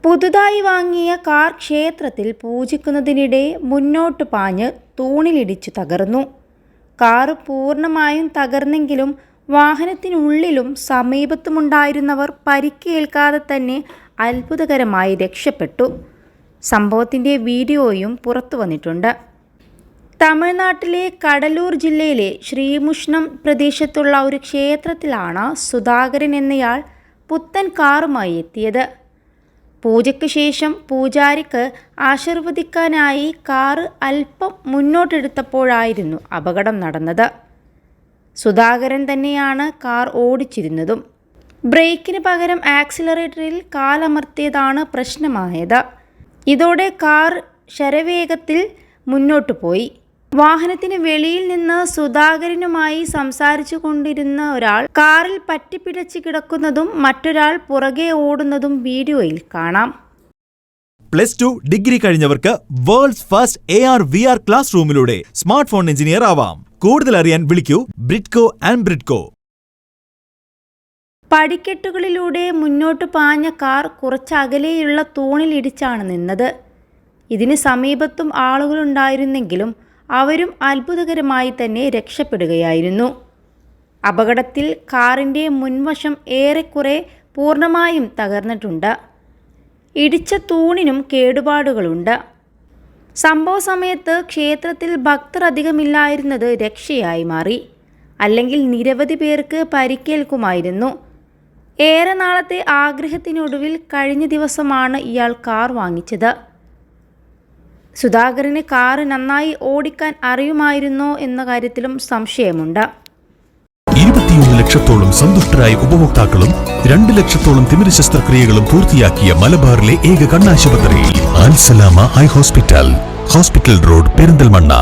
പുതുതായി വാങ്ങിയ കാർ ക്ഷേത്രത്തിൽ പൂജിക്കുന്നതിനിടെ മുന്നോട്ട് പാഞ്ഞ് തൂണിലിടിച്ചു തകർന്നു. കാർ പൂർണ്ണമായും തകർന്നെങ്കിലും വാഹനത്തിനുള്ളിലും സമീപത്തുമുണ്ടായിരുന്നവർ പരിക്കേൽക്കാതെ തന്നെ അത്ഭുതകരമായി രക്ഷപ്പെട്ടു. സംഭവത്തിൻ്റെ വീഡിയോയും പുറത്തു വന്നിട്ടുണ്ട്. തമിഴ്നാട്ടിലെ കടലൂർ ജില്ലയിലെ ശ്രീമുഷ്ണം പ്രദേശത്തുള്ള ഒരു ക്ഷേത്രത്തിലാണ് സുധാകരൻ എന്നയാൾ പുത്തൻ കാറുമായി എത്തിയത്. പൂജയ്ക്ക് ശേഷം പൂജാരിക്ക് ആശീർവദിക്കാനായി കാറ് അല്പം മുന്നോട്ടെടുത്തപ്പോഴായിരുന്നു അപകടം നടന്നത്. സുധാകരൻ തന്നെയാണ് കാർ ഓടിച്ചിരുന്നതും. ബ്രേക്കിന് പകരം ആക്സിലറേറ്ററിൽ കാലമർത്തിയതാണ് പ്രശ്നമായത്. ഇതോടെ കാർ ശരവേഗത്തിൽ മുന്നോട്ടു പോയി. വാഹനത്തിന് വെളിയിൽ നിന്ന് സുധാകരനുമായി സംസാരിച്ചു കൊണ്ടിരുന്ന ഒരാൾ കാറിൽ പറ്റിപ്പിടിച്ച് കിടക്കുന്നതും മറ്റൊരാൾ പുറകെ ഓടുന്നതും വീഡിയോയിൽ കാണാം. +2 ഡിഗ്രി കഴിഞ്ഞവർക്ക് വേൾഡ്സ് ഫസ്റ്റ് AR/VR ക്ലാസ് റൂമിലൂടെ സ്മാർട്ട് ഫോൺ എഞ്ചിനീയർ ആവാം. കൂടുതൽ അറിയാൻ വിളിക്കൂ ബ്രിഡ്കോ ആൻഡ് ബ്രിഡ്കോ. പടിക്കെട്ടുകളിലൂടെ മുന്നോട്ട് പാഞ്ഞ കാർ കുറച്ചകലെയുള്ള തൂണിൽ ഇടിച്ചാണ് നിന്നത്. ഇതിന് സമീപത്തും ആളുകളുണ്ടായിരുന്നെങ്കിലും അവരും അത്ഭുതകരമായി തന്നെ രക്ഷപ്പെടുകയായിരുന്നു. അപകടത്തിൽ കാറിൻ്റെ മുൻവശം ഏറെക്കുറെ പൂർണ്ണമായും തകർന്നിട്ടുണ്ട്. ഇടിച്ച തൂണിനും കേടുപാടുകളുണ്ട്. സംഭവ സമയത്ത് ക്ഷേത്രത്തിൽ ഭക്തർ അധികമില്ലായിരുന്നത് രക്ഷയായി മാറി. അല്ലെങ്കിൽ നിരവധി പേർക്ക് പരിക്കേൽക്കുമായിരുന്നു. ഏറെ നാളത്തെ ആഗ്രഹത്തിനൊടുവിൽ കഴിഞ്ഞ ദിവസമാണ് ഇയാൾ കാർ വാങ്ങിച്ചത്. സുധാകരന് കാറ് നന്നായി ഓടിക്കാൻ അറിയുമായിരുന്നോ എന്ന കാര്യത്തിലും സംശയമുണ്ട്. 21 ലക്ഷത്തോളം സന്തുഷ്ടരായ ഉപഭോക്താക്കളും 2 ലക്ഷത്തോളം തിമിര ശസ്ത്രക്രിയകളും പൂർത്തിയാക്കിയ മലബാറിലെ ഏക കണ്ണാശുപത്രി അൽ സലാമ ഹൈ ഹോസ്പിറ്റൽ റോഡ് പെരിന്തൽമണ്ണ.